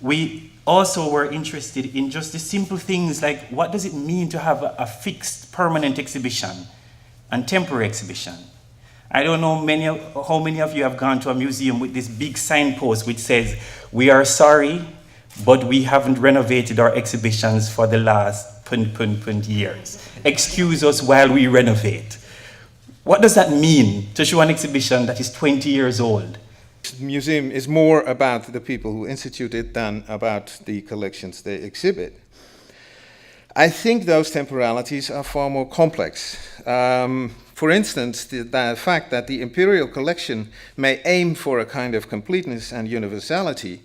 We also were interested in just the simple things like what does it mean to have a fixed permanent exhibition and temporary exhibition. I don't know how many of you have gone to a museum with this big signpost which says, "We are sorry, but we haven't renovated our exhibitions for the last 20 years. Excuse us while we renovate." What does that mean to show an exhibition that is 20 years old? The museum is more about the people who institute it than about the collections they exhibit. I think those temporalities are far more complex. For instance, the fact that the imperial collection may aim for a kind of completeness and universality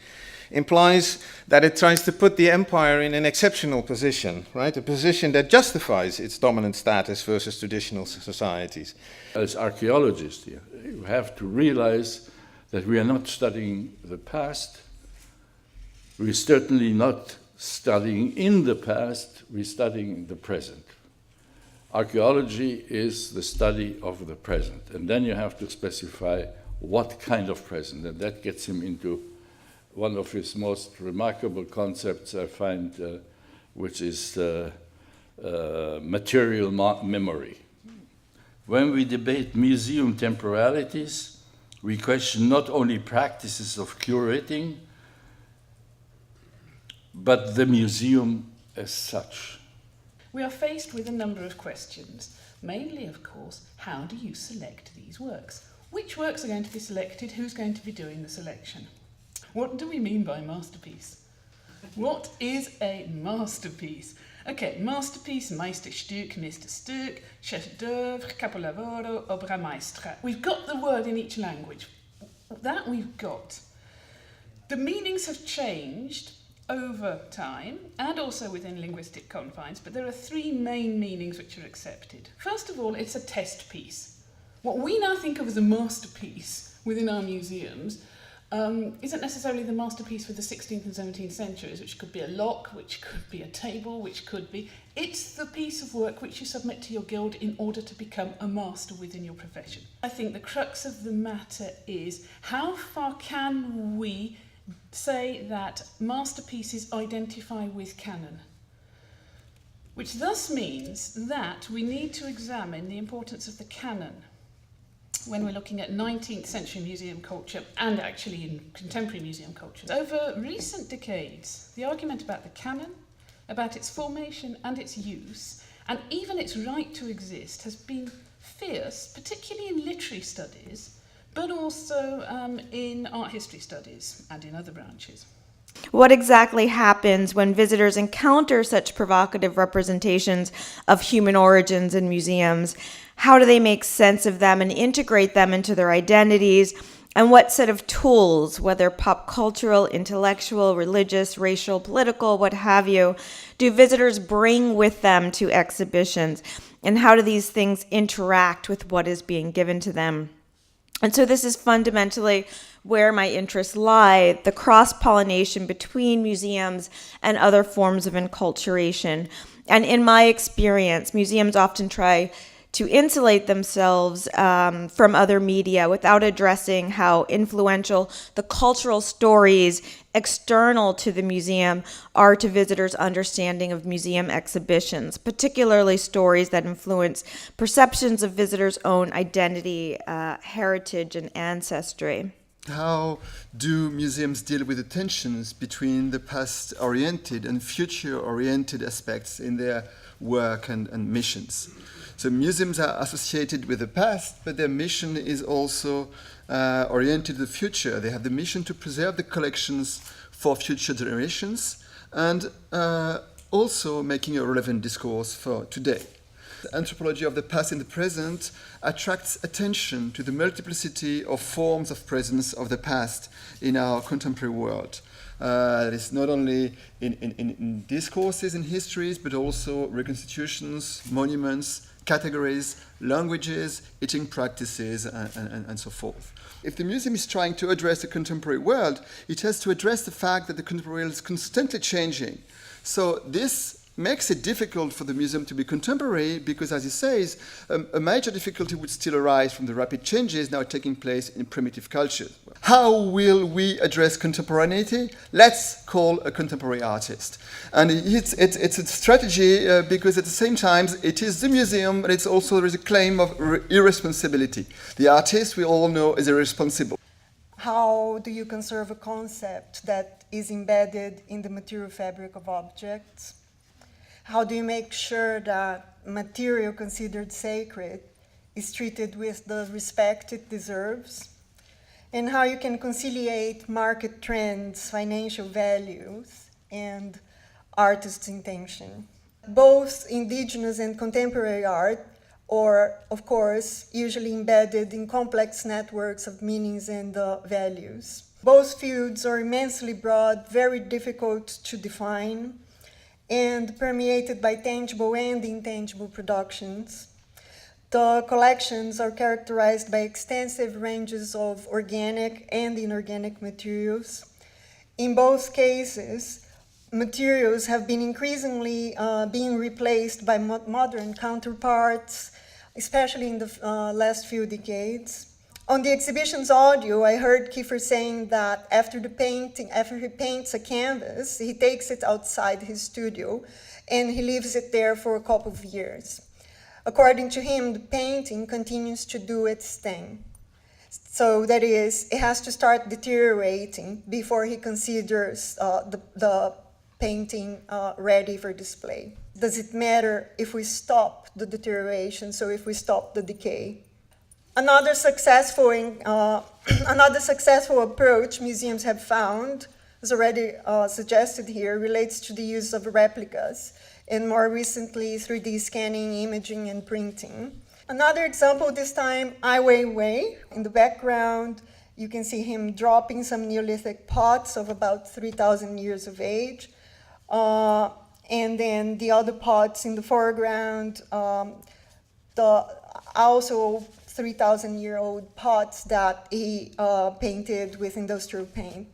implies that it tries to put the empire in an exceptional position, right? A position that justifies its dominant status versus traditional societies. As archaeologists, you have to realize that we are not studying the past. We're certainly not studying in the past, we're studying the present. Archaeology is the study of the present, and then you have to specify what kind of present, and that gets him into one of his most remarkable concepts, I find, which is material memory. When we debate museum temporalities, we question not only practices of curating, but the museum as such. We are faced with a number of questions. Mainly, of course, how do you select these works? Which works are going to be selected? Who's going to be doing the selection? What do we mean by masterpiece? What is a masterpiece? Okay, masterpiece, Meisterstück, Meisterstück, chef d'œuvre, capolavoro, obra maestra. We've got the word in each language. That we've got. The meanings have changed over time and also within linguistic confines, but there are three main meanings which are accepted. First of all, it's a test piece. What we now think of as a masterpiece within our museums isn't necessarily the masterpiece for the 16th and 17th centuries, which could be a lock, which could be a table, which could be... It's the piece of work which you submit to your guild in order to become a master within your profession. I think the crux of the matter is how far can we say that masterpieces identify with canon? Which thus means that we need to examine the importance of the canon when we're looking at 19th century museum culture and actually in contemporary museum culture. Over recent decades, the argument about the canon, about its formation and its use, and even its right to exist has been fierce, particularly in literary studies, but also in art history studies and in other branches. What exactly happens when visitors encounter such provocative representations of human origins in museums? How do they make sense of them and integrate them into their identities? And what set of tools, whether pop cultural, intellectual, religious, racial, political, what have you, do visitors bring with them to exhibitions? And how do these things interact with what is being given to them? And so this is fundamentally where my interests lie, the cross-pollination between museums and other forms of enculturation. And in my experience, museums often try to insulate themselves from other media without addressing how influential the cultural stories external to the museum are to visitors' understanding of museum exhibitions, particularly stories that influence perceptions of visitors' own identity, heritage, and ancestry. How do museums deal with the tensions between the past-oriented and future-oriented aspects in their work and missions? So museums are associated with the past, but their mission is also oriented to the future. They have the mission to preserve the collections for future generations and also making a relevant discourse for today. The anthropology of the past and the present attracts attention to the multiplicity of forms of presence of the past in our contemporary world. It is not only in discourses and histories, but also reconstitutions, monuments, categories, languages, eating practices, and so forth. If the museum is trying to address the contemporary world, it has to address the fact that the contemporary world is constantly changing. So this makes it difficult for the museum to be contemporary because, as he says, a major difficulty would still arise from the rapid changes now taking place in primitive cultures. How will we address contemporaneity? Let's call a contemporary artist. And it's a strategy because at the same time it is the museum, but it's also there is a claim of irresponsibility. The artist, we all know, is irresponsible. How do you conserve a concept that is embedded in the material fabric of objects? How do you make sure that material considered sacred is treated with the respect it deserves? And how you can conciliate market trends, financial values, and artist's intention. Both indigenous and contemporary art are, of course, usually embedded in complex networks of meanings and values. Both fields are immensely broad, very difficult to define, and permeated by tangible and intangible productions. The collections are characterized by extensive ranges of organic and inorganic materials. In both cases, materials have been increasingly being replaced by modern counterparts, especially in the last few decades. On the exhibition's audio, I heard Kiefer saying that after he paints a canvas, he takes it outside his studio and he leaves it there for a couple of years. According to him, the painting continues to do its thing. So that is, it has to start deteriorating before he considers the painting ready for display. Does it matter if we stop the deterioration, so if we stop the decay? Another successful approach museums have found, as already suggested here, relates to the use of replicas, and more recently 3D scanning, imaging, and printing. Another example this time, Ai Weiwei. In the background, you can see him dropping some Neolithic pots of about 3,000 years of age. And then the other pots in the foreground, also 3,000-year-old pots that he painted with industrial paint.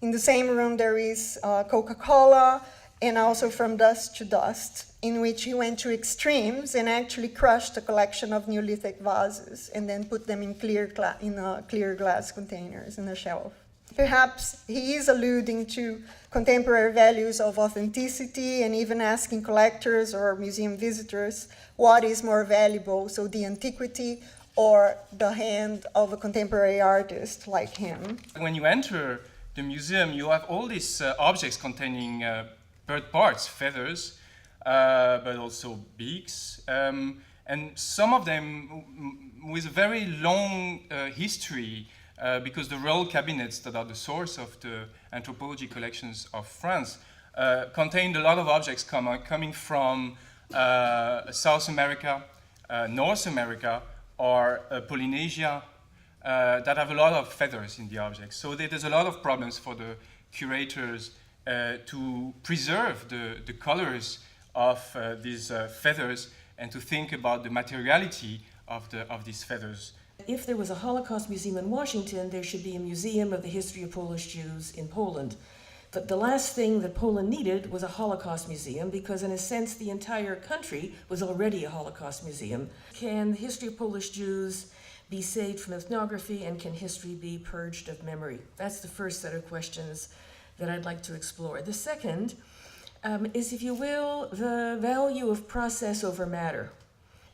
In the same room there is Coca-Cola, and also From Dust to Dust, in which he went to extremes and actually crushed a collection of Neolithic vases and then put them in clear glass containers in a shelf. Perhaps he is alluding to contemporary values of authenticity and even asking collectors or museum visitors what is more valuable, so the antiquity or the hand of a contemporary artist like him. When you enter the museum, you have all these objects containing bird parts, feathers, but also beaks, and some of them with a very long history, because the royal cabinets that are the source of the anthropology collections of France contained a lot of objects coming from South America, North America, or Polynesia, that have a lot of feathers in the objects. So there's a lot of problems for the curators to preserve the colors of these feathers and to think about the materiality of these feathers. If there was a Holocaust museum in Washington, there should be a museum of the history of Polish Jews in Poland. But the last thing that Poland needed was a Holocaust museum because, in a sense, the entire country was already a Holocaust museum. Can the history of Polish Jews be saved from ethnography, and can history be purged of memory? That's the first set of questions that I'd like to explore. The second is, if you will, the value of process over matter.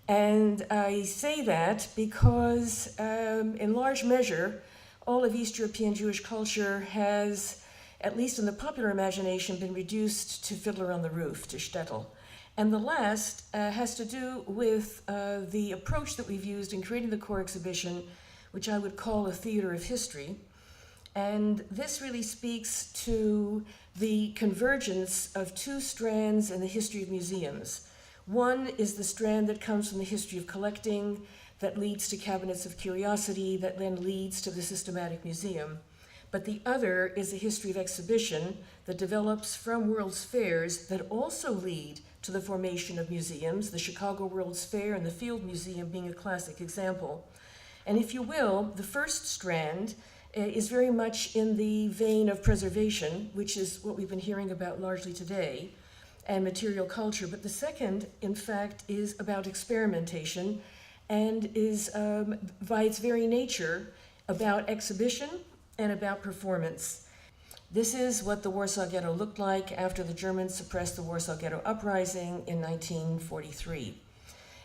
And I say that because, in large measure, all of East European Jewish culture has, at least in the popular imagination, been reduced to Fiddler on the Roof, to shtetl. And the last has to do with the approach that we've used in creating the core exhibition, which I would call a theater of history. And this really speaks to the convergence of two strands in the history of museums. One is the strand that comes from the history of collecting, that leads to cabinets of curiosity, that then leads to the systematic museum. But the other is a history of exhibition that develops from World's Fairs that also lead to the formation of museums, the Chicago World's Fair and the Field Museum being a classic example. And if you will, the first strand is very much in the vein of preservation, which is what we've been hearing about largely today, and material culture. But the second, in fact, is about experimentation and is, by its very nature, about exhibition and about performance. This is what the Warsaw Ghetto looked like after the Germans suppressed the Warsaw Ghetto Uprising in 1943.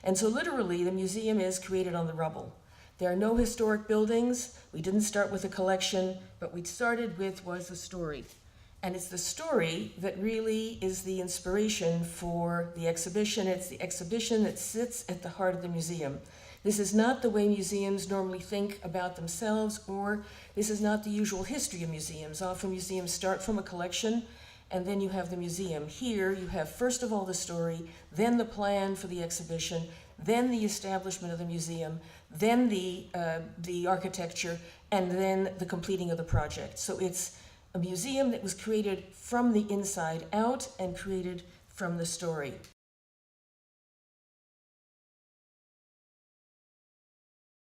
And so literally, the museum is created on the rubble. There are no historic buildings. We didn't start with a collection, but we started with was the story. And it's the story that really is the inspiration for the exhibition. It's the exhibition that sits at the heart of the museum. This is not the way museums normally think about themselves, or this is not the usual history of museums. Often museums start from a collection, and then you have the museum. Here, you have first of all the story, then the plan for the exhibition, then the establishment of the museum, then the architecture, and then the completing of the project. So it's a museum that was created from the inside out and created from the story.